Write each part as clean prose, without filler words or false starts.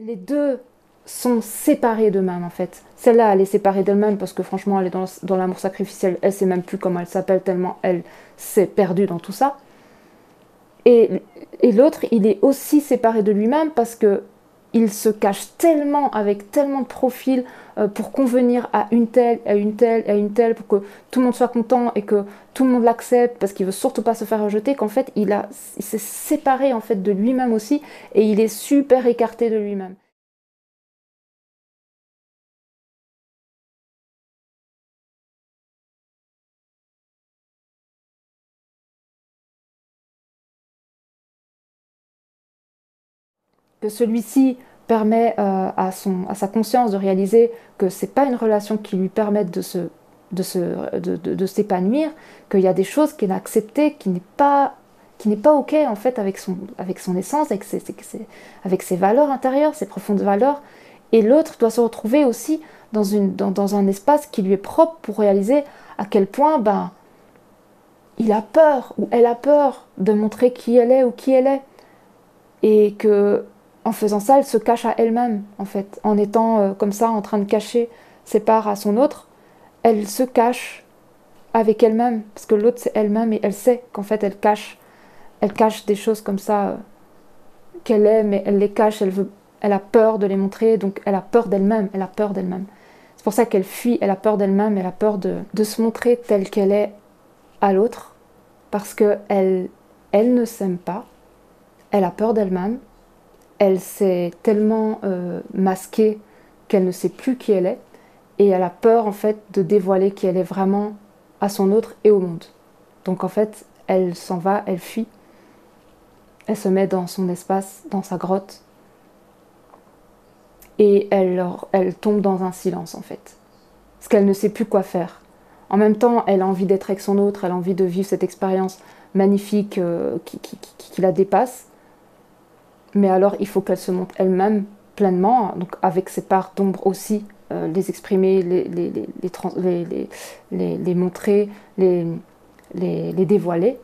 Les deux sont séparés d'eux-mêmes en fait. Celle-là, elle est séparée d'elle-même parce que franchement, elle est dans l'amour sacrificiel. Elle sait même plus comment elle s'appelle tellement elle s'est perdue dans tout ça. Et, et l'autre, il est aussi séparé de lui-même parce que il se cache tellement avec tellement de profils pour convenir à une telle, à une telle, à une telle, pour que tout le monde soit content et que tout le monde l'accepte parce qu'il veut surtout pas se faire rejeter, qu'en fait il s'est séparé en fait de lui-même aussi et il est super écarté de lui-même. Que celui-ci permet à sa conscience de réaliser que c'est pas une relation qui lui permette de s'épanouir, qu'il y a des choses qu'il a acceptées, qui n'est pas ok en fait avec son essence, avec ses valeurs intérieures, ses profondes valeurs. Et l'autre doit se retrouver aussi dans un espace qui lui est propre pour réaliser à quel point ben, il a peur ou elle a peur de montrer qui elle est ou qui elle est et que en faisant ça, elle se cache à elle-même, en fait, en étant comme ça, en train de cacher ses parts à son autre, elle se cache avec elle-même, parce que l'autre c'est elle-même et elle sait qu'en fait elle cache des choses comme ça qu'elle est, mais elle les cache, elle a peur de les montrer, donc elle a peur d'elle-même, elle a peur d'elle-même. C'est pour ça qu'elle fuit, elle a peur d'elle-même, elle a peur de se montrer telle qu'elle est à l'autre, parce que elle ne s'aime pas, elle a peur d'elle-même, elle s'est tellement masquée qu'elle ne sait plus qui elle est et elle a peur en fait de dévoiler qui elle est vraiment à son autre et au monde. Donc en fait, elle s'en va, elle fuit, elle se met dans son espace, dans sa grotte et elle tombe dans un silence en fait. Parce qu'elle ne sait plus quoi faire. En même temps, elle a envie d'être avec son autre, elle a envie de vivre cette expérience magnifique qui la dépasse. Mais alors, il faut qu'elle se montre elle-même pleinement, donc avec ses parts d'ombre aussi, les exprimer, les montrer, les dévoiler.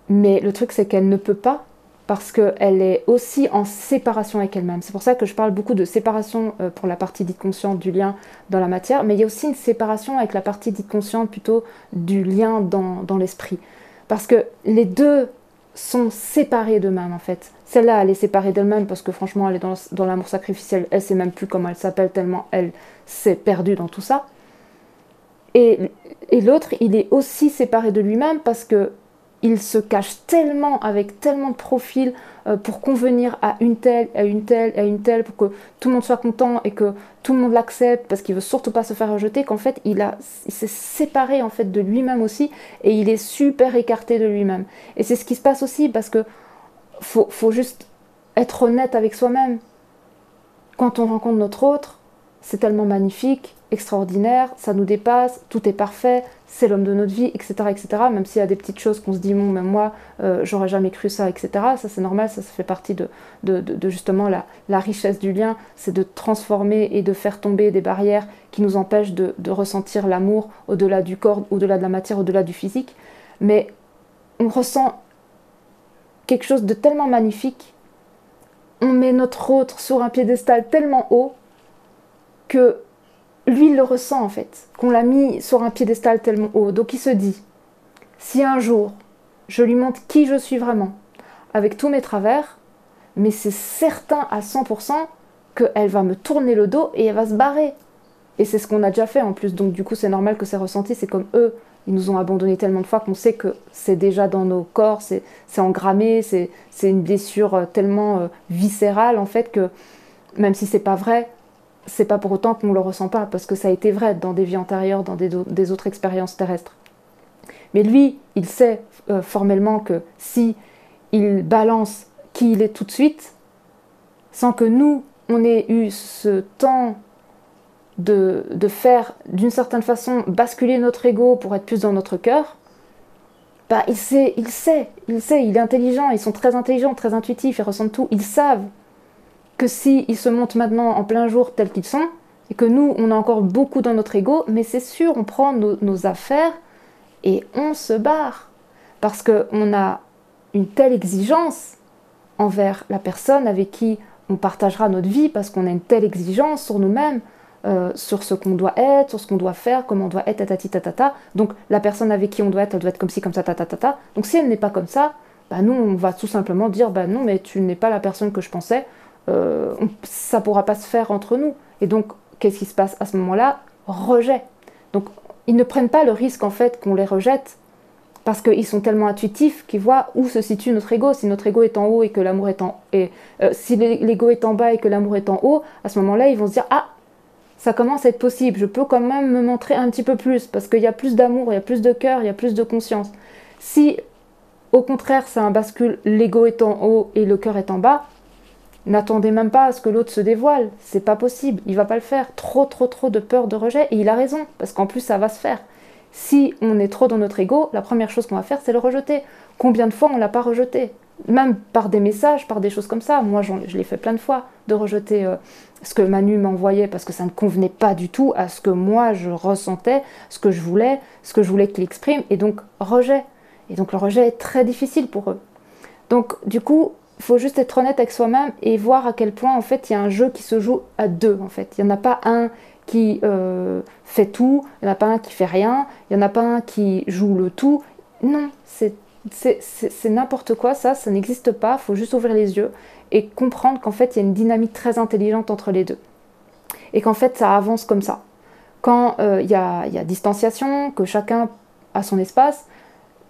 Mais le truc, c'est qu'elle ne peut pas, parce qu'elle est aussi en séparation avec elle-même. C'est pour ça que je parle beaucoup de séparation pour la partie dite consciente du lien dans la matière, mais il y a aussi une séparation avec la partie dite consciente plutôt du lien dans l'esprit. Parce que les deux sont séparés d'eux-mêmes en fait. Celle-là, elle est séparée d'elle-même parce que franchement, elle est dans l'amour sacrificiel. Elle sait même plus comment elle s'appelle tellement elle s'est perdue dans tout ça. Et, et l'autre, il est aussi séparé de lui-même parce que il se cache tellement avec tellement de profils pour convenir à une telle, à une telle, à une telle, pour que tout le monde soit content et que tout le monde l'accepte parce qu'il veut surtout pas se faire rejeter, qu'en fait il s'est séparé en fait de lui-même aussi et il est super écarté de lui-même. Et c'est ce qui se passe aussi parce que faut juste être honnête avec soi-même. Quand on rencontre notre autre, c'est tellement magnifique, extraordinaire, ça nous dépasse, tout est parfait, c'est l'homme de notre vie, etc., etc. Même s'il y a des petites choses qu'on se dit, bon, même moi, j'aurais jamais cru ça, etc. Ça, c'est normal, ça fait partie de justement la richesse du lien, c'est de transformer et de faire tomber des barrières qui nous empêchent de ressentir l'amour au-delà du corps, au-delà de la matière, au-delà du physique. Mais on ressent quelque chose de tellement magnifique, on met notre autre sur un piédestal tellement haut que lui, il le ressent en fait, qu'on l'a mis sur un piédestal tellement haut. Donc il se dit, si un jour je lui montre qui je suis vraiment, avec tous mes travers, mais c'est certain à 100% qu'elle va me tourner le dos et elle va se barrer. Et c'est ce qu'on a déjà fait en plus, donc du coup c'est normal que c'est ressenti, c'est comme eux, ils nous ont abandonnés tellement de fois qu'on sait que c'est déjà dans nos corps, c'est engrammé, c'est une blessure tellement viscérale en fait que même si c'est pas vrai, c'est pas pour autant qu'on le ressent pas, parce que ça a été vrai dans des vies antérieures, dans des autres expériences terrestres. Mais lui, il sait formellement que si il balance qui il est tout de suite, sans que nous, on ait eu ce temps de faire d'une certaine façon basculer notre ego pour être plus dans notre cœur, bah il est intelligent, ils sont très intelligents, très intuitifs, ils ressentent tout, ils savent que si ils se montrent maintenant en plein jour tels qu'ils sont, et que nous, on a encore beaucoup dans notre ego, mais c'est sûr, on prend nos affaires et on se barre. Parce qu'on a une telle exigence envers la personne avec qui on partagera notre vie parce qu'on a une telle exigence sur nous-mêmes, sur ce qu'on doit être, sur ce qu'on doit faire, comment on doit être, tatati tatata. Donc la personne avec qui on doit être, elle doit être comme ci, comme ça, tatata. Donc si elle n'est pas comme ça, bah nous on va tout simplement dire bah non mais tu n'es pas la personne que je pensais, ça pourra pas se faire entre nous. Et donc qu'est-ce qui se passe à ce moment-là? Rejet. Donc ils ne prennent pas le risque en fait qu'on les rejette parce qu'ils sont tellement intuitifs qu'ils voient où se situe notre ego. Si notre ego est en haut et que l'amour est en si l'ego est en bas et que l'amour est en haut, à ce moment-là ils vont se dire ah, ça commence à être possible, je peux quand même me montrer un petit peu plus, parce qu'il y a plus d'amour, il y a plus de cœur, il y a plus de conscience. Si, au contraire, c'est un bascule, l'ego est en haut et le cœur est en bas, n'attendez même pas à ce que l'autre se dévoile, c'est pas possible, il va pas le faire. Trop de peur de rejet, et il a raison, parce qu'en plus ça va se faire. Si on est trop dans notre ego, la première chose qu'on va faire, c'est le rejeter. Combien de fois on l'a pas rejeté? Même par des messages, par des choses comme ça. Moi, je l'ai fait plein de fois, de rejeter ce que Manu m'envoyait parce que ça ne convenait pas du tout à ce que moi je ressentais, ce que je voulais qu'il exprime, et donc rejet. Et donc le rejet est très difficile pour eux. Donc du coup, il faut juste être honnête avec soi-même et voir à quel point en fait il y a un jeu qui se joue à deux. En fait, il n'y en a pas un qui fait tout, il n'y en a pas un qui fait rien, il n'y en a pas un qui joue le tout. Non, c'est n'importe quoi, ça n'existe pas, il faut juste ouvrir les yeux et comprendre qu'en fait il y a une dynamique très intelligente entre les deux. Et qu'en fait ça avance comme ça. Quand il y a distanciation, que chacun a son espace,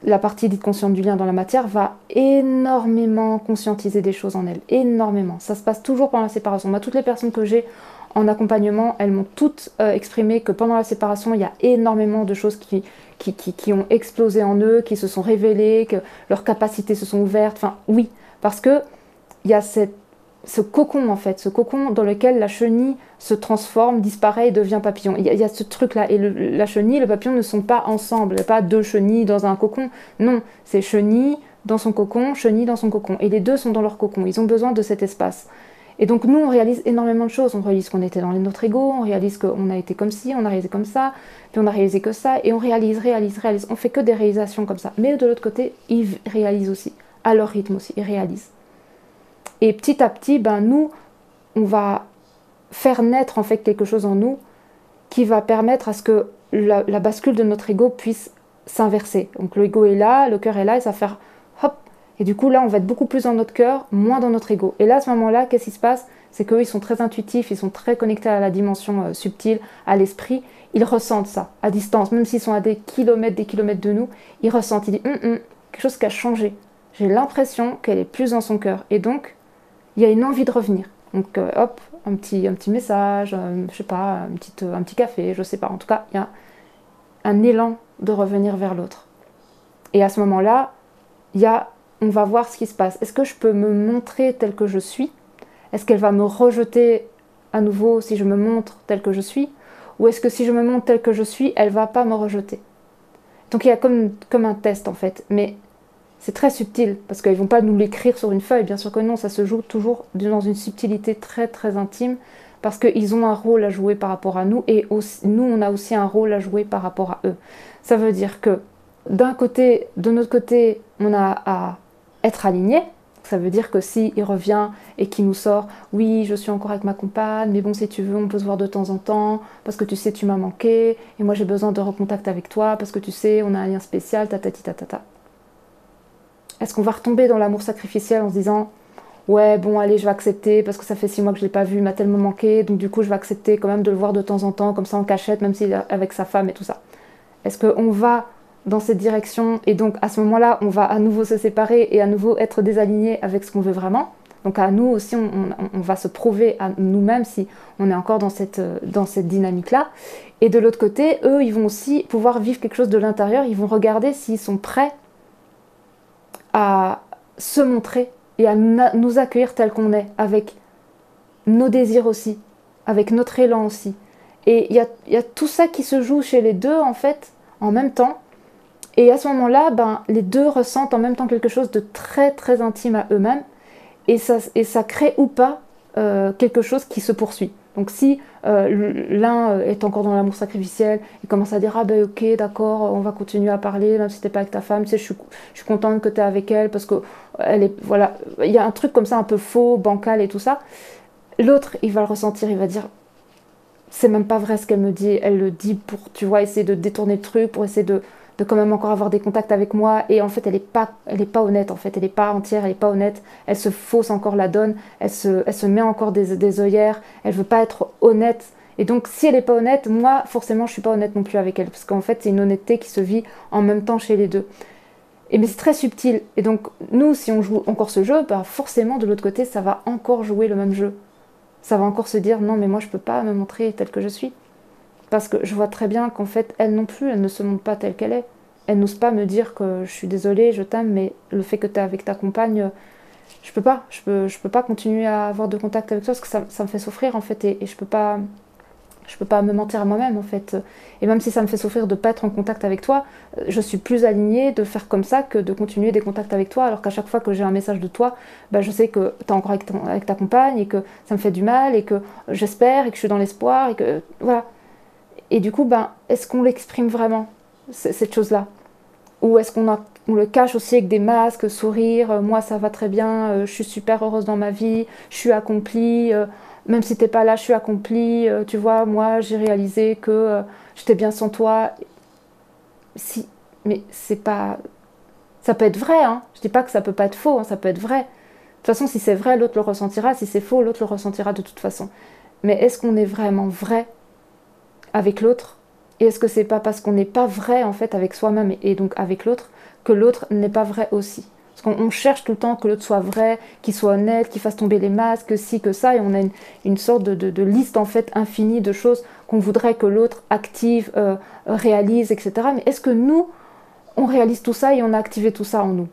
la partie dite consciente du lien dans la matière va énormément conscientiser des choses en elle, énormément. Ça se passe toujours pendant la séparation. Moi, toutes les personnes que j'ai en accompagnement, elles m'ont toutes exprimé que pendant la séparation, il y a énormément de choses qui ont explosé en eux, qui se sont révélées, que leurs capacités se sont ouvertes. Enfin, oui, parce que il y a ce cocon, en fait, ce cocon dans lequel la chenille se transforme, disparaît et devient papillon. Il y a ce truc-là. Et la chenille et le papillon ne sont pas ensemble. Il n'y a pas deux chenilles dans un cocon. Non, c'est chenille dans son cocon, chenille dans son cocon. Et les deux sont dans leur cocon. Ils ont besoin de cet espace. Et donc nous, on réalise énormément de choses. On réalise qu'on était dans notre ego, on réalise qu'on a été comme ci, on a réalisé comme ça, puis on a réalisé que ça, et on réalise. On fait que des réalisations comme ça. Mais de l'autre côté, ils réalisent aussi, à leur rythme aussi, ils réalisent. Et petit à petit, ben nous, on va faire naître en fait quelque chose en nous qui va permettre à ce que la bascule de notre ego puisse s'inverser. Donc l'ego est là, le cœur est là, et ça va faire hop. Et du coup, là, on va être beaucoup plus dans notre cœur, moins dans notre ego. Et là, à ce moment-là, qu'est-ce qui se passe? C'est qu'eux, ils sont très intuitifs, ils sont très connectés à la dimension subtile, à l'esprit. Ils ressentent ça, à distance. Même s'ils sont à des kilomètres de nous, ils ressentent. Ils disent, quelque chose qui a changé. J'ai l'impression qu'elle est plus dans son cœur. Et donc, il y a une envie de revenir. Donc, hop, un petit message, je sais pas, un petit café, je sais pas. En tout cas, il y a un élan de revenir vers l'autre. Et à ce moment-là, on va voir ce qui se passe. Est-ce que je peux me montrer tel que je suis? Est-ce qu'elle va me rejeter à nouveau si je me montre tel que je suis? Ou est-ce que si je me montre tel que je suis, elle va pas me rejeter? Donc il y a comme un test en fait. Mais c'est très subtil, parce qu'ils ne vont pas nous l'écrire sur une feuille, bien sûr que non, ça se joue toujours dans une subtilité très très intime, parce qu'ils ont un rôle à jouer par rapport à nous, et aussi, nous on a aussi un rôle à jouer par rapport à eux. Ça veut dire que d'un côté, de notre côté, on a à être aligné. Ça veut dire que si il revient et qu'il nous sort, oui, je suis encore avec ma compagne, mais bon, si tu veux, on peut se voir de temps en temps, parce que tu sais, tu m'as manqué, et moi j'ai besoin de recontact avec toi, parce que tu sais, on a un lien spécial, tatati tatata. Est-ce qu'on va retomber dans l'amour sacrificiel en se disant ouais, bon, allez, je vais accepter parce que ça fait 6 mois que je ne l'ai pas vu, il m'a tellement manqué, donc du coup, je vais accepter quand même de le voir de temps en temps, comme ça en cachette, même s'il est avec sa femme et tout ça. Est-ce qu'on va dans cette direction et donc à ce moment-là, on va à nouveau se séparer et à nouveau être désaligné avec ce qu'on veut vraiment? Donc à nous aussi, on va se prouver à nous-mêmes si on est encore dans cette dynamique-là. Et de l'autre côté, eux, ils vont aussi pouvoir vivre quelque chose de l'intérieur, ils vont regarder s'ils sont prêts à se montrer et à nous accueillir tel qu'on est, avec nos désirs aussi, avec notre élan aussi. Et il y a tout ça qui se joue chez les deux, en fait, en même temps. Et à ce moment-là, ben, les deux ressentent en même temps quelque chose de très très intime à eux-mêmes. Et ça crée ou pas quelque chose qui se poursuit. Donc si l'un est encore dans l'amour sacrificiel, il commence à dire ah ben ok d'accord, on va continuer à parler même si t'es pas avec ta femme, tu sais je suis contente que t'es avec elle parce que elle est voilà, il y a un truc comme ça un peu faux, bancal et tout ça. l'autre, il va le ressentir, il va dire, c'est même pas vrai ce qu'elle me dit, elle le dit pour, tu vois, essayer de détourner le truc, pour essayer de quand même encore avoir des contacts avec moi, et en fait, elle est pas honnête, en fait, elle est pas entière, elle est pas honnête, elle se fausse encore la donne, elle se met encore des œillères, elle veut pas être honnête, et donc, si elle est pas honnête, moi, forcément, je suis pas honnête non plus avec elle, parce qu'en fait, c'est une honnêteté qui se vit en même temps chez les deux. Et mais c'est très subtil, et donc, nous, si on joue encore ce jeu, bah forcément, de l'autre côté, ça va encore jouer le même jeu. Ça va encore se dire non mais moi je peux pas me montrer telle que je suis. Parce que je vois très bien qu'en fait elle non plus, elle ne se montre pas telle qu'elle est. Elle n'ose pas me dire que je suis désolée, je t'aime, mais le fait que tu es avec ta compagne, je peux pas. Je peux pas continuer à avoir de contact avec toi parce que ça me fait souffrir en fait et je peux pas me mentir à moi-même en fait. Et même si ça me fait souffrir de pas être en contact avec toi, je suis plus alignée de faire comme ça que de continuer des contacts avec toi, alors qu'à chaque fois que j'ai un message de toi, bah, je sais que tu es encore avec ta compagne et que ça me fait du mal et que j'espère et que je suis dans l'espoir et que voilà. Et du coup, ben, est-ce qu'on l'exprime vraiment, cette chose-là? Ou est-ce on le cache aussi avec des masques, sourire, moi ça va très bien, je suis super heureuse dans ma vie, je suis accomplie, même si t'es pas là, je suis accomplie, tu vois, moi j'ai réalisé que j'étais bien sans toi. Si, mais c'est pas. Ça peut être vrai, hein. Je dis pas que ça peut pas être faux, hein, ça peut être vrai. De toute façon, si c'est vrai, l'autre le ressentira, si c'est faux, l'autre le ressentira de toute façon. Mais est-ce qu'on est vraiment vrai avec l'autre? Et est-ce que c'est pas parce qu'on n'est pas vrai en fait avec soi-même et donc avec l'autre que l'autre n'est pas vrai aussi? Parce qu'on cherche tout le temps que l'autre soit vrai, qu'il soit honnête, qu'il fasse tomber les masques, que ci, que ça, et on a une sorte de liste en fait infinie de choses qu'on voudrait que l'autre active, réalise, etc. Mais est-ce que nous, on réalise tout ça et on a activé tout ça en nous?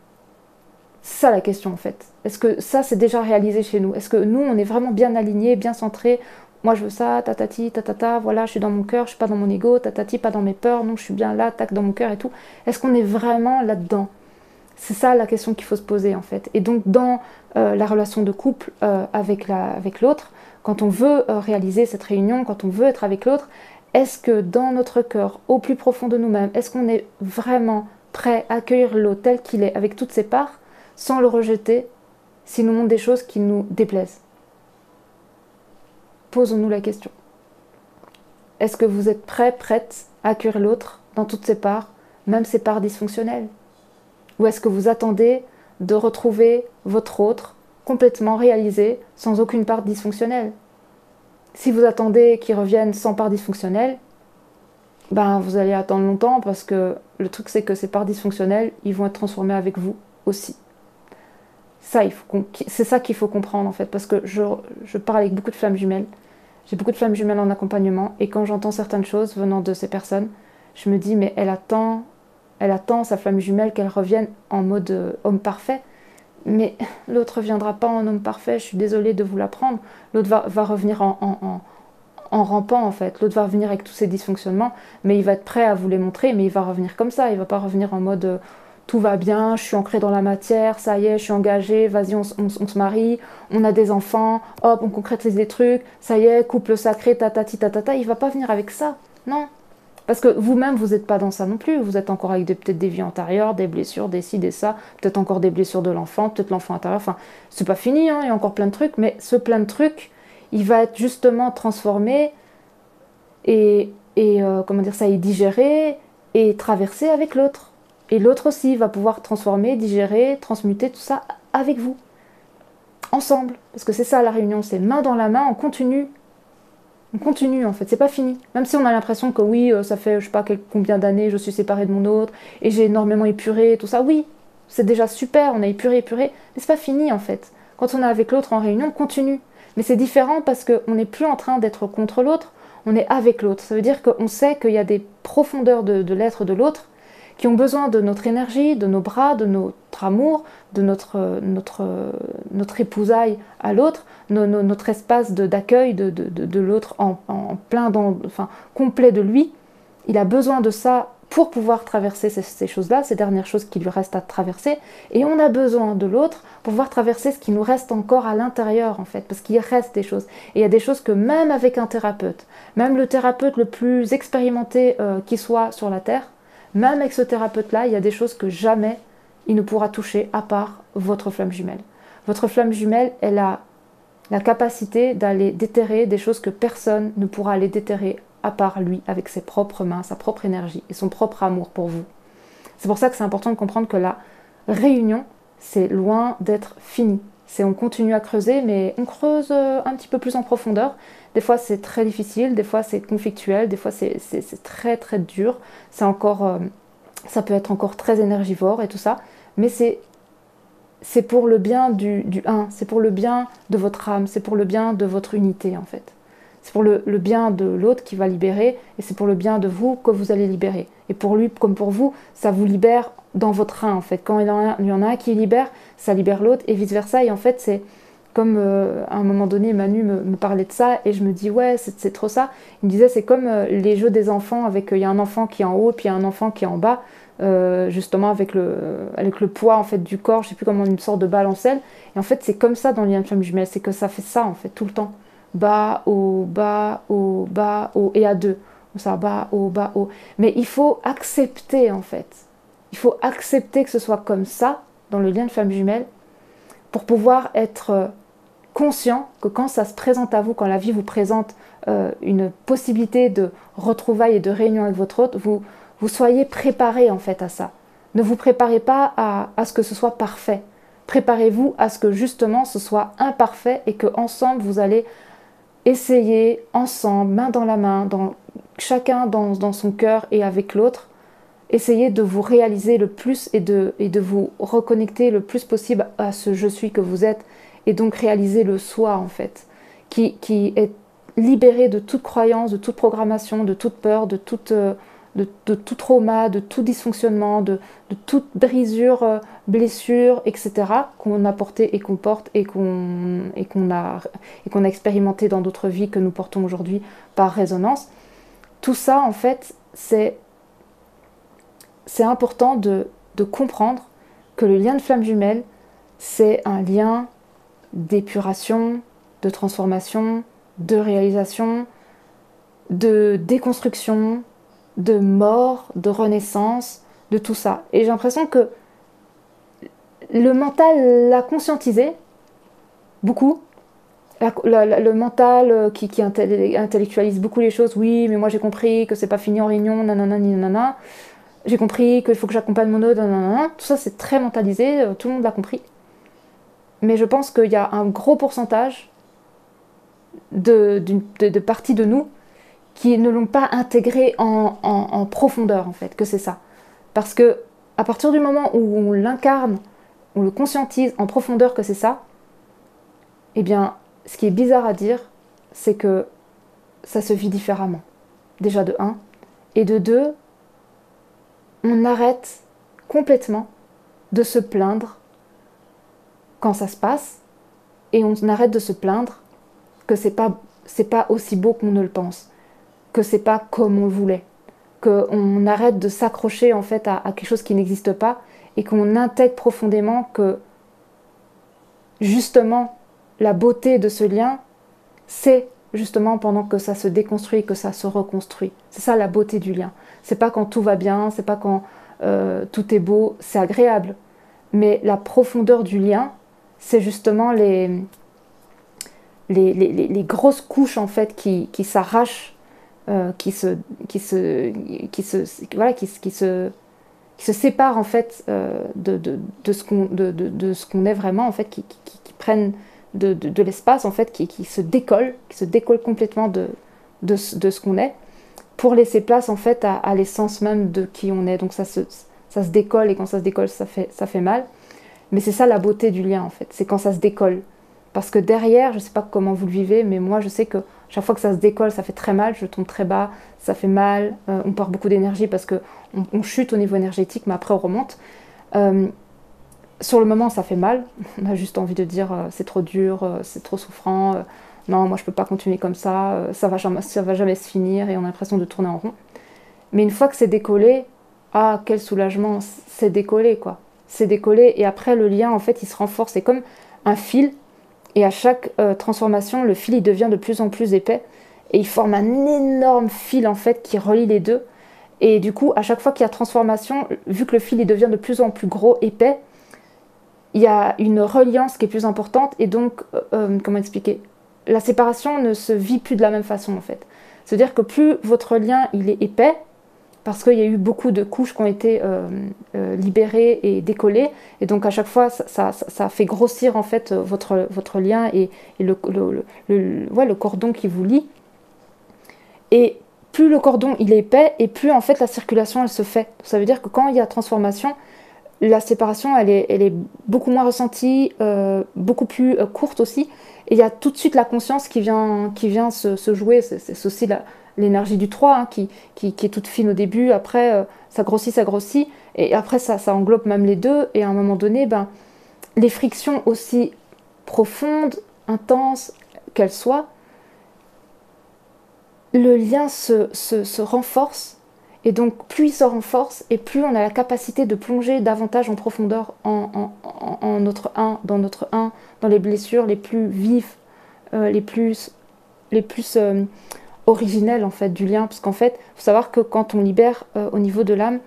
C'est ça la question en fait. Est-ce que ça c'est déjà réalisé chez nous? Est-ce que nous on est vraiment bien alignés, bien centrés? Moi je veux ça, tatati, tatata, voilà, je suis dans mon cœur, je suis pas dans mon ego, tatati, pas dans mes peurs, non, je suis bien là, tac, dans mon cœur et tout. Est-ce qu'on est vraiment là-dedans? C'est ça la question qu'il faut se poser en fait. Et donc dans la relation de couple avec l'autre, quand on veut réaliser cette réunion, quand on veut être avec l'autre, est-ce que dans notre cœur, au plus profond de nous-mêmes, est-ce qu'on est vraiment prêt à accueillir l'autre tel qu'il est, avec toutes ses parts, sans le rejeter, s'il nous montre des choses qui nous déplaisent? Posons-nous la question. Est-ce que vous êtes prêt, prête à accueillir l'autre dans toutes ses parts, même ses parts dysfonctionnelles? Ou est-ce que vous attendez de retrouver votre autre complètement réalisé, sans aucune part dysfonctionnelle? Si vous attendez qu'il revienne sans part dysfonctionnelle, ben vous allez attendre longtemps parce que le truc c'est que ces parts dysfonctionnelles, ils vont être transformés avec vous aussi. Ça, c'est ça qu'il faut comprendre en fait, parce que je parle avec beaucoup de flammes jumelles. J'ai beaucoup de flammes jumelles en accompagnement et quand j'entends certaines choses venant de ces personnes, je me dis mais elle attend sa flamme jumelle qu'elle revienne en mode homme parfait. Mais l'autre ne viendra pas en homme parfait, je suis désolée de vous l'apprendre. L'autre va revenir en rampant en fait. L'autre va revenir avec tous ses dysfonctionnements, mais il va être prêt à vous les montrer, mais il va revenir comme ça. Il va pas revenir en mode tout va bien, je suis ancrée dans la matière, ça y est, je suis engagée, vas-y, on se marie, on a des enfants, hop, on concrétise des trucs, ça y est, couple sacré, tatati tatata. Il va pas venir avec ça, non. Parce que vous-même, vous n'êtes pas dans ça non plus. Vous êtes encore avec peut-être des vies antérieures, des blessures, des ci, des ça, peut-être encore des blessures de l'enfant, peut-être l'enfant intérieur. Enfin, c'est pas fini, hein, il y a encore plein de trucs, mais ce plein de trucs, il va être justement transformé et comment dire ça, est digéré et traversé avec l'autre. Et l'autre aussi va pouvoir transformer, digérer, transmuter tout ça avec vous, ensemble. Parce que c'est ça la réunion, c'est main dans la main, on continue en fait, c'est pas fini. Même si on a l'impression que oui, ça fait je sais pas combien d'années je suis séparée de mon autre et j'ai énormément épuré, tout ça, oui, c'est déjà super, on a épuré, mais c'est pas fini en fait. Quand on est avec l'autre en réunion, on continue. Mais c'est différent parce qu'on n'est plus en train d'être contre l'autre, on est avec l'autre. Ça veut dire qu'on sait qu'il y a des profondeurs de l'être de l'autre qui ont besoin de notre énergie, de nos bras, de notre amour, de notre épousaille à l'autre, notre espace d'accueil de l'autre en plein, enfin, complet de lui. Il a besoin de ça pour pouvoir traverser ces choses-là, ces dernières choses qui lui restent à traverser. Et on a besoin de l'autre pour pouvoir traverser ce qui nous reste encore à l'intérieur, en fait, parce qu'il reste des choses. Et il y a des choses que même avec un thérapeute, même le thérapeute le plus expérimenté qui soit sur la Terre, même avec ce thérapeute-là, il y a des choses que jamais il ne pourra toucher à part votre flamme jumelle. Votre flamme jumelle, elle a la capacité d'aller déterrer des choses que personne ne pourra aller déterrer à part lui, avec ses propres mains, sa propre énergie et son propre amour pour vous. C'est pour ça que c'est important de comprendre que la réunion, c'est loin d'être fini. On continue à creuser, mais on creuse un petit peu plus en profondeur. Des fois, c'est très difficile, des fois, c'est conflictuel, des fois, c'est très, très dur. Ça peut être encore très énergivore et tout ça, mais c'est pour le bien du un, c'est pour le bien de votre âme, c'est pour le bien de votre unité, en fait. C'est pour le bien de l'autre qui va libérer, et c'est pour le bien de vous que vous allez libérer. Et pour lui, comme pour vous, ça vous libère dans votre un, en fait. Quand il y en a un qui libère, ça libère l'autre, et vice-versa. Et en fait, c'est comme à un moment donné, Manu me parlait de ça, et je me dis, ouais, c'est trop ça. Il me disait, c'est comme les jeux des enfants, avec il y a un enfant qui est en haut, puis il y a un enfant qui est en bas, justement avec le poids en fait du corps, je sais plus comment, une sorte de balancelle. Et en fait, c'est comme ça dans le lien de flamme jumelle, c'est que ça fait ça en fait tout le temps. Bas, haut, bas, haut, bas, haut, et à deux. Ça, bas, haut, bas, haut. Mais il faut accepter en fait. Il faut accepter que ce soit comme ça dans le lien de flamme jumelle pour pouvoir être conscient que quand ça se présente à vous, quand la vie vous présente une possibilité de retrouvailles et de réunion avec votre hôte, vous soyez préparés en fait à ça. Ne vous préparez pas à ce que ce soit parfait. Préparez-vous à ce que justement ce soit imparfait et que ensemble vous allez essayer ensemble, main dans la main, chacun dans son cœur et avec l'autre, essayez de vous réaliser le plus et de vous reconnecter le plus possible à ce je suis que vous êtes, et donc réaliser le soi en fait, qui est libéré de toute croyance, de toute programmation, de toute peur, de tout trauma, de tout dysfonctionnement, de toute brisure, blessure, etc. qu'on a porté et qu'on porte et qu'on a expérimenté dans d'autres vies que nous portons aujourd'hui par résonance. Tout ça, en fait, c'est important de comprendre que le lien de flamme jumelle, c'est un lien d'épuration, de transformation, de réalisation, de déconstruction, de mort, de renaissance, de tout ça. Et j'ai l'impression que le mental l'a conscientisé beaucoup. Le mental qui intellectualise beaucoup les choses. Oui, mais moi j'ai compris que c'est pas fini en réunion, nanana, nanana. J'ai compris qu'il faut que j'accompagne mon autre, nanana. Tout ça c'est très mentalisé, tout le monde l'a compris. Mais je pense qu'il y a un gros pourcentage de parties de nous qui ne l'ont pas intégré en profondeur, en fait, que c'est ça. Parce que à partir du moment où on l'incarne, on le conscientise en profondeur que c'est ça, eh bien, ce qui est bizarre à dire, c'est que ça se vit différemment. Déjà de un. Et de deux, on arrête complètement de se plaindre quand ça se passe, et on arrête de se plaindre que c'est pas aussi beau qu'on ne le pense, que c'est pas comme on le voulait, qu'on arrête de s'accrocher en fait à quelque chose qui n'existe pas, et qu'on intègre profondément que justement la beauté de ce lien, c'est justement pendant que ça se déconstruit, que ça se reconstruit. C'est ça la beauté du lien. C'est pas quand tout va bien, c'est pas quand tout est beau, c'est agréable. Mais la profondeur du lien, c'est justement les grosses couches en fait qui s'arrachent, qui se séparent en fait de ce qu'on est vraiment en fait, qui prennent de l'espace en fait, qui se décollent complètement de ce qu'on est, pour laisser place en fait à l'essence même de qui on est. Donc ça se décolle, et quand ça se décolle, ça fait mal. Mais c'est ça la beauté du lien en fait, c'est quand ça se décolle. Parce que derrière, je ne sais pas comment vous le vivez, mais moi je sais que chaque fois que ça se décolle, ça fait très mal, je tombe très bas, ça fait mal, on perd beaucoup d'énergie parce qu'on chute au niveau énergétique, mais après on remonte. Sur le moment, ça fait mal, on a juste envie de dire c'est trop dur, c'est trop souffrant, non, moi je peux pas continuer comme ça va jamais se finir, et on a l'impression de tourner en rond. Mais une fois que c'est décollé, ah quel soulagement, c'est décollé quoi. C'est décollé, et après le lien en fait il se renforce, c'est comme un fil, et à chaque transformation le fil il devient de plus en plus épais, et il forme un énorme fil en fait qui relie les deux, et du coup à chaque fois qu'il y a transformation, vu que le fil il devient de plus en plus gros, épais, il y a une reliance qui est plus importante et donc, comment expliquer? La séparation ne se vit plus de la même façon en fait. C'est-à-dire que plus votre lien il est épais, parce qu'il y a eu beaucoup de couches qui ont été libérées et décollées, et donc à chaque fois ça fait grossir en fait votre lien et ouais, le cordon qui vous lie. Et plus le cordon il est épais, et plus en fait la circulation elle se fait. Ça veut dire que quand il y a transformation, la séparation elle est beaucoup moins ressentie, beaucoup plus courte aussi, et il y a tout de suite la conscience qui vient se jouer. C'est aussi l'énergie du 3 hein, qui est toute fine au début, après ça grossit, et après ça englobe même les deux, et à un moment donné, ben, les frictions aussi profondes, intenses qu'elles soient, le lien se renforce, et donc plus il se renforce, et plus on a la capacité de plonger davantage en profondeur dans notre 1, dans les blessures les plus vives, les plus originelles en fait du lien, parce qu'en fait, il faut savoir que quand on libère au niveau de l'âme,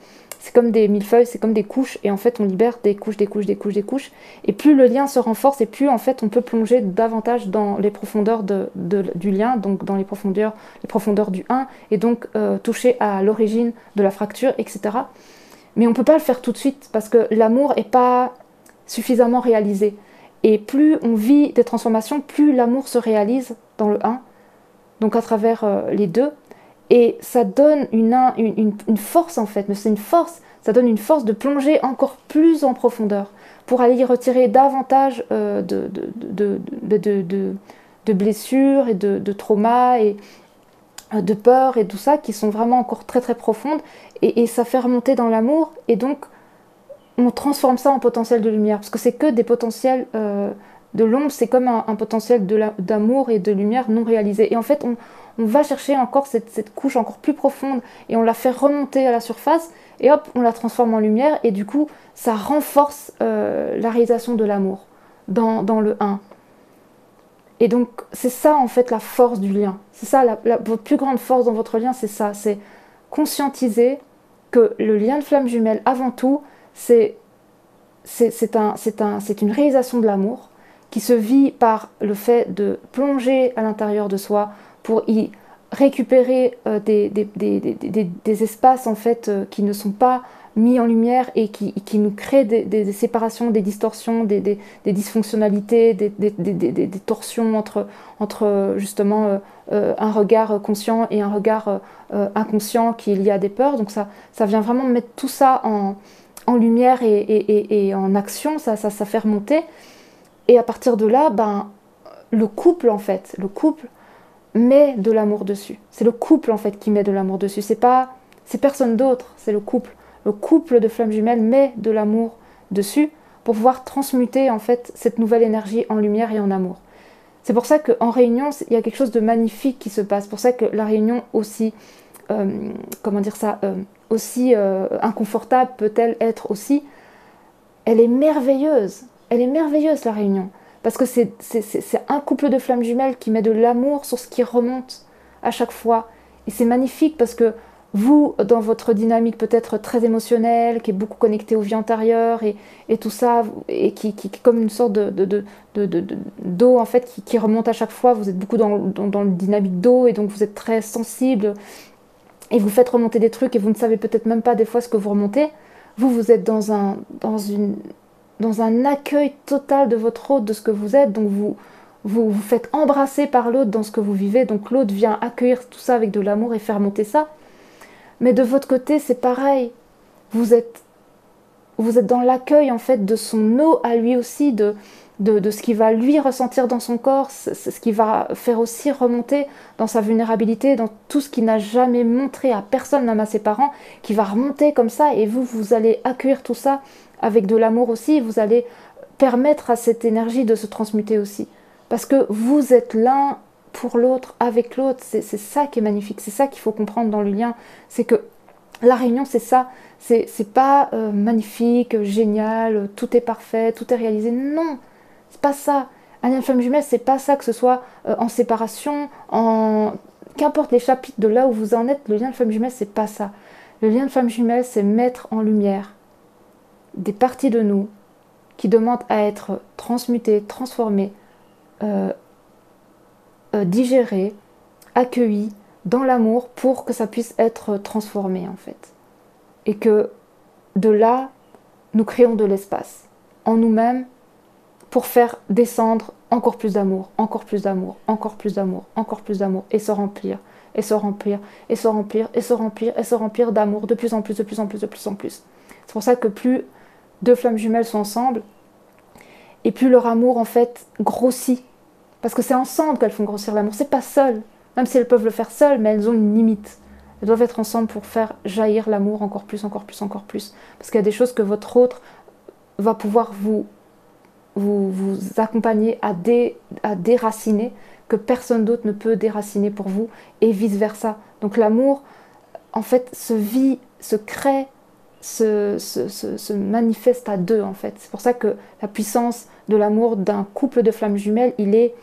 c'est comme des millefeuilles, c'est comme des couches, et en fait on libère des couches, et plus le lien se renforce, et plus en fait on peut plonger davantage dans les profondeurs du lien, donc dans les profondeurs du 1, et donc toucher à l'origine de la fracture, etc. Mais on ne peut pas le faire tout de suite, parce que l'amour n'est pas suffisamment réalisé. Et plus on vit des transformations, plus l'amour se réalise dans le 1, donc à travers les deux. Et ça donne une force en fait, mais c'est une force, ça donne une force de plonger encore plus en profondeur, pour aller y retirer davantage de blessures et de traumas et de peurs et tout ça, qui sont vraiment encore très très profondes, et ça fait remonter dans l'amour, et donc on transforme ça en potentiel de lumière, parce que c'est que des potentiels de l'ombre, c'est comme un potentiel d'amour et de lumière non réalisé. Et en fait, on va chercher encore cette couche encore plus profonde, et on la fait remonter à la surface, et hop, on la transforme en lumière, et du coup, ça renforce la réalisation de l'amour dans le 1. Et donc, c'est ça, en fait, la force du lien. C'est ça, votre plus grande force dans votre lien, c'est ça. C'est conscientiser que le lien de flamme jumelle, avant tout, c'est une réalisation de l'amour qui se vit par le fait de plonger à l'intérieur de soi pour y récupérer des espaces en fait qui ne sont pas mis en lumière, et qui nous créent des séparations, des distorsions, des dysfonctionnalités, des torsions entre justement un regard conscient et un regard inconscient qui est lié à des peurs. Donc ça vient vraiment mettre tout ça en lumière et en action, ça fait remonter. Et à partir de là, ben, le couple met de l'amour dessus. C'est le couple en fait qui met de l'amour dessus. C'est personne d'autre, c'est le couple. Le couple de flammes jumelles met de l'amour dessus pour pouvoir transmuter en fait cette nouvelle énergie en lumière et en amour. C'est pour ça qu'en réunion, il y a quelque chose de magnifique qui se passe. C'est pour ça que la réunion aussi, aussi inconfortable peut-elle être aussi, elle est merveilleuse. Elle est merveilleuse la réunion. Parce que c'est un couple de flammes jumelles qui met de l'amour sur ce qui remonte à chaque fois. Et c'est magnifique parce que vous, dans votre dynamique peut-être très émotionnelle, qui est beaucoup connectée aux vies antérieures et tout ça, et qui est comme une sorte d'eau en fait qui remonte à chaque fois, vous êtes beaucoup dans le dynamique d'eau, et donc vous êtes très sensible, et vous faites remonter des trucs, et vous ne savez peut-être même pas des fois ce que vous remontez. Vous êtes dans un accueil total de votre hôte, de ce que vous êtes, donc vous faites embrasser par l'autre dans ce que vous vivez, donc l'autre vient accueillir tout ça avec de l'amour et faire monter ça. Mais de votre côté, c'est pareil. Vous êtes dans l'accueil en fait de son eau à lui aussi, de ce qu'il va lui ressentir dans son corps, ce qui va faire aussi remonter dans sa vulnérabilité, dans tout ce qu'il n'a jamais montré à personne, même à ses parents, qui va remonter comme ça, et vous allez accueillir tout ça avec de l'amour aussi, vous allez permettre à cette énergie de se transmuter aussi. Parce que vous êtes l'un pour l'autre, avec l'autre, c'est ça qui est magnifique, c'est ça qu'il faut comprendre dans le lien, c'est que la réunion c'est ça, c'est pas magnifique, génial, tout est parfait, tout est réalisé, non, c'est pas ça. Un lien de flamme jumelle, c'est pas ça, que ce soit en séparation, qu'importe les chapitres de là où vous en êtes, le lien de flamme jumelle c'est pas ça. Le lien de flamme jumelle c'est mettre en lumière des parties de nous qui demande à être transmuté, transformé, digéré, accueilli dans l'amour pour que ça puisse être transformé en fait. Et que de là, nous créons de l'espace en nous-mêmes pour faire descendre encore plus d'amour, encore plus d'amour, encore plus d'amour, encore plus d'amour, et se remplir, et se remplir, et se remplir, et se remplir, et se remplir d'amour de plus en plus, de plus en plus, de plus en plus. C'est pour ça que plus deux flammes jumelles sont ensemble, et plus leur amour en fait grossit. Parce que c'est ensemble qu'elles font grossir l'amour, c'est pas seul. Même si elles peuvent le faire seules, mais elles ont une limite. Elles doivent être ensemble pour faire jaillir l'amour encore plus, encore plus, encore plus. Parce qu'il y a des choses que votre autre va pouvoir vous accompagner à déraciner, que personne d'autre ne peut déraciner pour vous, et vice-versa. Donc l'amour, en fait, se vit, se crée, se manifeste à deux, en fait. C'est pour ça que la puissance de l'amour d'un couple de flammes jumelles, il est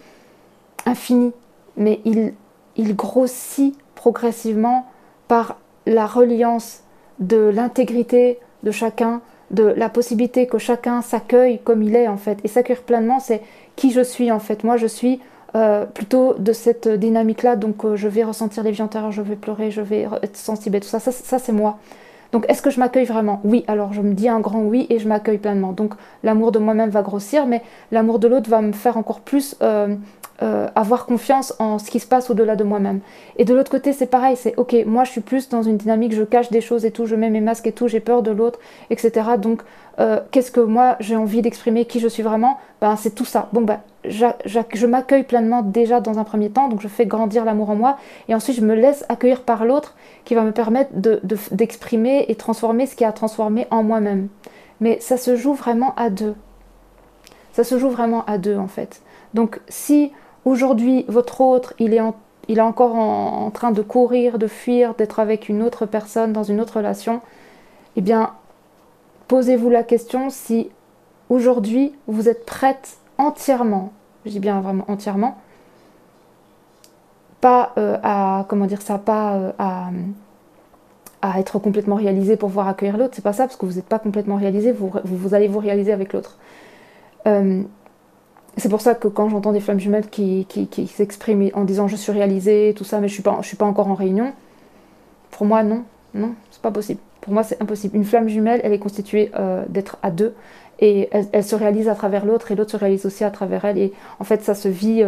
infini, mais il grossit progressivement par la reliance de l'intégrité de chacun, de la possibilité que chacun s'accueille comme il est en fait. Et s'accueillir pleinement, c'est qui je suis en fait. Moi je suis plutôt de cette dynamique-là, donc je vais ressentir les vies antérieures, je vais pleurer, je vais être sensible et tout ça, ça c'est moi. Donc est-ce que je m'accueille vraiment? Oui, alors je me dis un grand oui et je m'accueille pleinement. Donc l'amour de moi-même va grossir, mais l'amour de l'autre va me faire encore plus avoir confiance en ce qui se passe au-delà de moi-même. Et de l'autre côté, c'est pareil, c'est ok, moi je suis plus dans une dynamique, je cache des choses et tout, je mets mes masques et tout, j'ai peur de l'autre, etc. Donc qu'est-ce que moi j'ai envie d'exprimer, qui je suis vraiment? Ben, c'est tout ça. Bon, ben, je m'accueille pleinement déjà dans un premier temps, donc je fais grandir l'amour en moi, et ensuite je me laisse accueillir par l'autre qui va me permettre d'exprimer et transformer ce qui a transformé en moi-même. Mais ça se joue vraiment à deux. Ça se joue vraiment à deux en fait. Donc si aujourd'hui votre autre, il est encore en train de courir, de fuir, d'être avec une autre personne dans une autre relation, eh bien posez-vous la question si aujourd'hui vous êtes prête entièrement, je dis bien vraiment entièrement, pas à être complètement réalisé pour pouvoir accueillir l'autre, c'est pas ça, parce que vous n'êtes pas complètement réalisé, vous allez vous réaliser avec l'autre. C'est pour ça que quand j'entends des flammes jumelles qui s'expriment en disant je suis réalisée, tout ça, mais je suis pas encore en réunion, pour moi non, c'est pas possible. Pour moi c'est impossible. Une flamme jumelle, elle est constituée d'être à deux, et elle se réalise à travers l'autre, et l'autre se réalise aussi à travers elle, et en fait ça se vit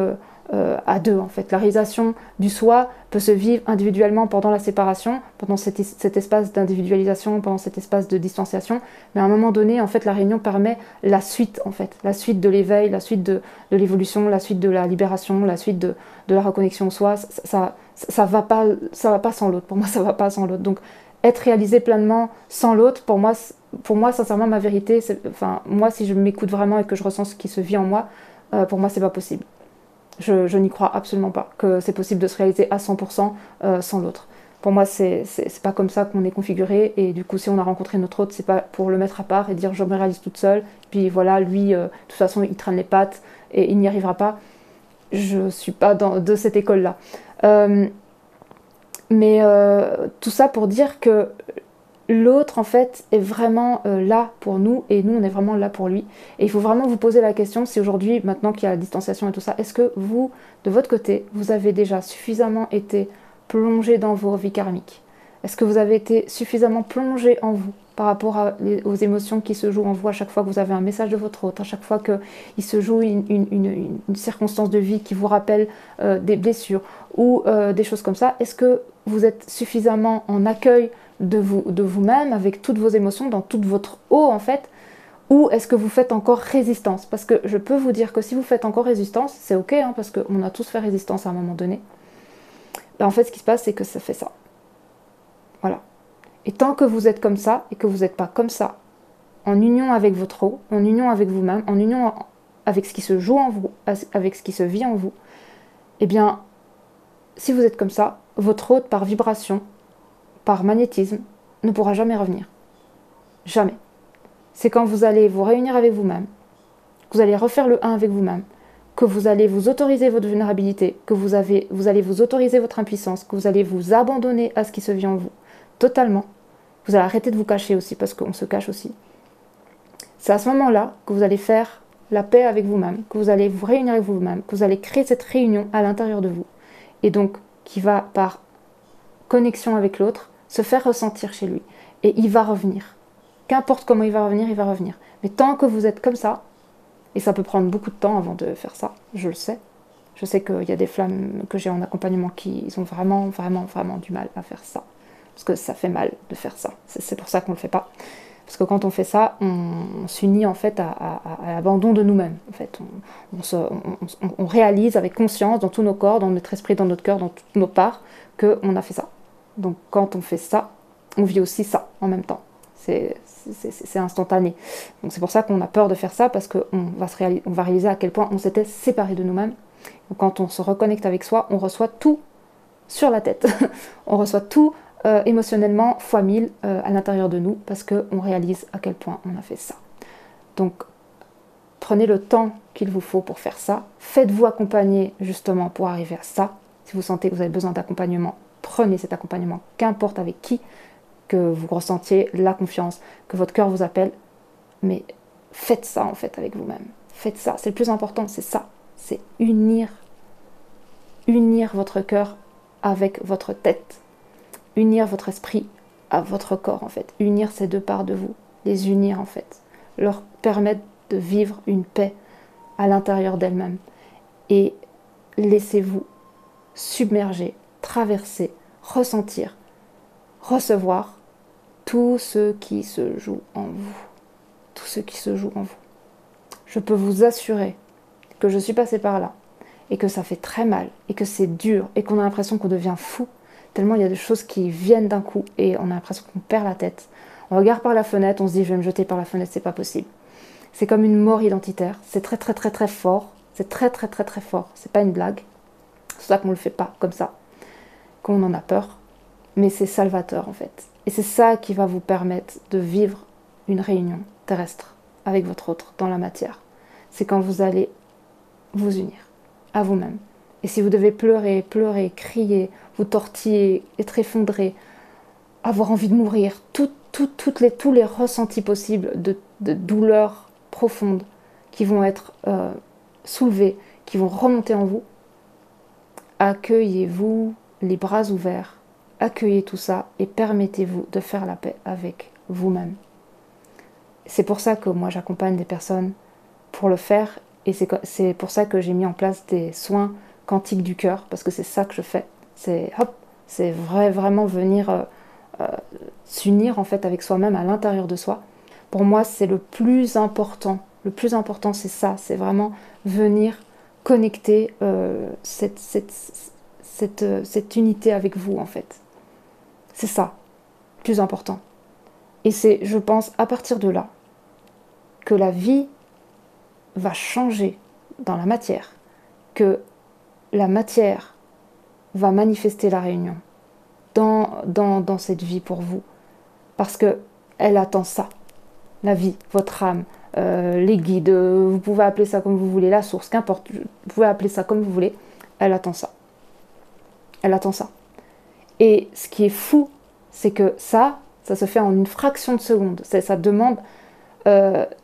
à deux en fait. La réalisation du soi peut se vivre individuellement pendant la séparation, pendant cet espace d'individualisation, pendant cet espace de distanciation, mais à un moment donné en fait la réunion permet la suite en fait, la suite de l'éveil, la suite de l'évolution, la suite de la libération, la suite de la reconnexion au soi. Ça va pas sans l'autre. Pour moi ça va pas sans l'autre. Donc être réalisé pleinement sans l'autre, pour moi sincèrement ma vérité, enfin moi si je m'écoute vraiment et que je ressens ce qui se vit en moi, pour moi c'est pas possible. Je n'y crois absolument pas que c'est possible de se réaliser à 100% sans l'autre. Pour moi, c'est pas comme ça qu'on est configuré, et du coup, si on a rencontré notre autre, c'est pas pour le mettre à part et dire je me réalise toute seule, puis voilà, lui, de toute façon, il traîne les pattes et il n'y arrivera pas. Je suis pas de cette école-là. Mais tout ça pour dire que l'autre, en fait, est vraiment là pour nous, et nous, on est vraiment là pour lui. Et il faut vraiment vous poser la question, si aujourd'hui, maintenant qu'il y a la distanciation et tout ça, est-ce que vous, de votre côté, vous avez déjà suffisamment été plongé dans vos vies karmiques? Est-ce que vous avez été suffisamment plongé en vous par rapport aux émotions qui se jouent en vous à chaque fois que vous avez un message de votre autre, à chaque fois qu'il se joue une circonstance de vie qui vous rappelle des blessures ou des choses comme ça? Est-ce que vous êtes suffisamment en accueil de vous-même, avec toutes vos émotions, dans toute votre eau en fait, ou est-ce que vous faites encore résistance? Parce que je peux vous dire que si vous faites encore résistance, c'est ok, hein, parce qu'on a tous fait résistance à un moment donné. Ben, en fait, ce qui se passe, c'est que ça fait ça. Voilà. Et tant que vous êtes comme ça, et que vous n'êtes pas comme ça, en union avec votre eau, en union avec vous-même, en union avec ce qui se joue en vous, avec ce qui se vit en vous, eh bien, si vous êtes comme ça, votre eau, par vibration, par magnétisme, ne pourra jamais revenir. Jamais. C'est quand vous allez vous réunir avec vous-même, que vous allez refaire le 1 avec vous-même, que vous allez vous autoriser votre vulnérabilité, que vous allez vous autoriser votre impuissance, que vous allez vous abandonner à ce qui se vit en vous, totalement. Vous allez arrêter de vous cacher aussi, parce qu'on se cache aussi. C'est à ce moment-là que vous allez faire la paix avec vous-même, que vous allez vous réunir avec vous-même, que vous allez créer cette réunion à l'intérieur de vous. Et donc, qui va, par connexion avec l'autre, se faire ressentir chez lui. Et il va revenir. Qu'importe comment il va revenir, il va revenir. Mais tant que vous êtes comme ça, et ça peut prendre beaucoup de temps avant de faire ça, je le sais. Je sais qu'il y a des femmes que j'ai en accompagnement qui ont vraiment, vraiment, vraiment du mal à faire ça. Parce que ça fait mal de faire ça. C'est pour ça qu'on ne le fait pas. Parce que quand on fait ça, on s'unit en fait à l'abandon de nous-mêmes. En fait, on réalise avec conscience dans tous nos corps, dans notre esprit, dans notre cœur, dans toutes nos parts, qu'on a fait ça. Donc quand on fait ça, on vit aussi ça en même temps. C'est instantané. Donc c'est pour ça qu'on a peur de faire ça, parce qu'on va réaliser à quel point on s'était séparé de nous-mêmes. Donc quand on se reconnecte avec soi, on reçoit tout sur la tête. On reçoit tout émotionnellement fois 1000 à l'intérieur de nous, parce qu'on réalise à quel point on a fait ça. Donc prenez le temps qu'il vous faut pour faire ça. Faites-vous accompagner justement pour arriver à ça. Si vous sentez que vous avez besoin d'accompagnement, prenez cet accompagnement, qu'importe avec qui, que vous ressentiez la confiance, que votre cœur vous appelle, mais faites ça en fait avec vous-même. Faites ça, c'est le plus important, c'est ça. C'est unir votre cœur avec votre tête, unir votre esprit à votre corps en fait, unir ces deux parts de vous, les unir en fait, leur permettre de vivre une paix à l'intérieur d'elles-mêmes et laissez-vous submerger, traverser, ressentir, recevoir tout ce qui se joue en vous, tout ce qui se joue en vous. Je peux vous assurer que je suis passée par là et que ça fait très mal et que c'est dur et qu'on a l'impression qu'on devient fou tellement il y a des choses qui viennent d'un coup et on a l'impression qu'on perd la tête. On regarde par la fenêtre, on se dit je vais me jeter par la fenêtre, c'est pas possible. C'est comme une mort identitaire, c'est très très très très fort, c'est très très très très fort, c'est pas une blague. C'est pour ça qu'on le fait pas comme ça, qu'on en a peur, mais c'est salvateur en fait. Et c'est ça qui va vous permettre de vivre une réunion terrestre avec votre autre dans la matière. C'est quand vous allez vous unir à vous-même. Et si vous devez pleurer, pleurer, crier, vous tortiller, être effondré, avoir envie de mourir, tous les ressentis possibles de douleur profonde qui vont être soulevés, qui vont remonter en vous, accueillez-vous les bras ouverts, accueillez tout ça et permettez-vous de faire la paix avec vous-même. C'est pour ça que moi j'accompagne des personnes pour le faire et c'est pour ça que j'ai mis en place des soins quantiques du cœur, parce que c'est ça que je fais. C'est vraiment venir s'unir en fait avec soi-même à l'intérieur de soi. Pour moi c'est le plus important. Le plus important c'est ça, c'est vraiment venir connecter cette unité avec vous en fait. C'est ça, le plus important. Et c'est, je pense, à partir de là, que la vie va changer dans la matière, que la matière va manifester la réunion dans cette vie pour vous. Parce qu'elle attend ça, la vie, votre âme, les guides, vous pouvez appeler ça comme vous voulez, la source, qu'importe, vous pouvez appeler ça comme vous voulez, elle attend ça. Elle attend ça. Et ce qui est fou, c'est que ça se fait en une fraction de seconde. Ça demande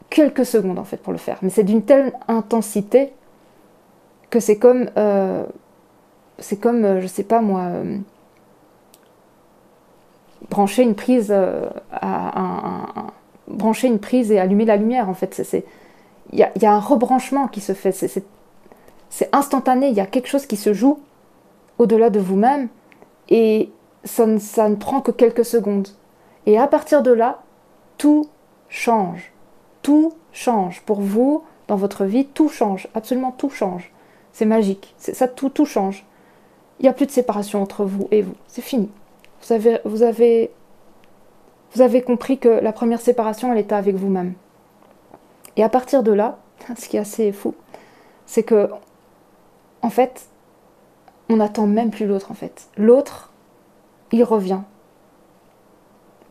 quelques secondes en fait pour le faire. Mais c'est d'une telle intensité que c'est comme, je sais pas moi, brancher une prise brancher une prise et allumer la lumière en fait. Il y a un rebranchement qui se fait. C'est instantané. Il y a quelque chose qui se joue au-delà de vous-même et ça ne prend que quelques secondes. Et à partir de là, tout change. Tout change. Pour vous, dans votre vie, tout change. Absolument tout change. C'est magique. Ça, tout change. Il n'y a plus de séparation entre vous et vous. C'est fini. Vous avez compris que la première séparation, elle était avec vous-même. Et à partir de là, ce qui est assez fou, c'est que, en fait, on n'attend même plus l'autre, en fait. L'autre, il revient.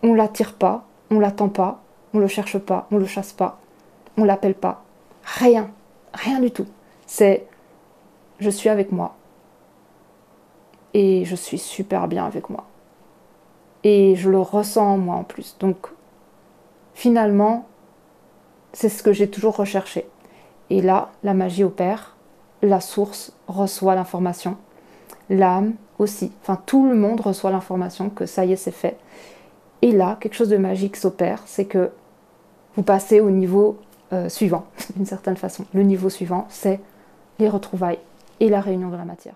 On ne l'attire pas, on ne l'attend pas, on ne le cherche pas, on ne le chasse pas, on ne l'appelle pas. Rien. Rien du tout. C'est je suis avec moi. Et je suis super bien avec moi. Et je le ressens en moi en plus. Donc, finalement, c'est ce que j'ai toujours recherché. Et là, la magie opère, la source reçoit l'information, l'âme aussi, enfin tout le monde reçoit l'information que ça y est, c'est fait. Et là, quelque chose de magique s'opère, c'est que vous passez au niveau suivant, d'une certaine façon. Le niveau suivant, c'est les retrouvailles et la réunion de la matière.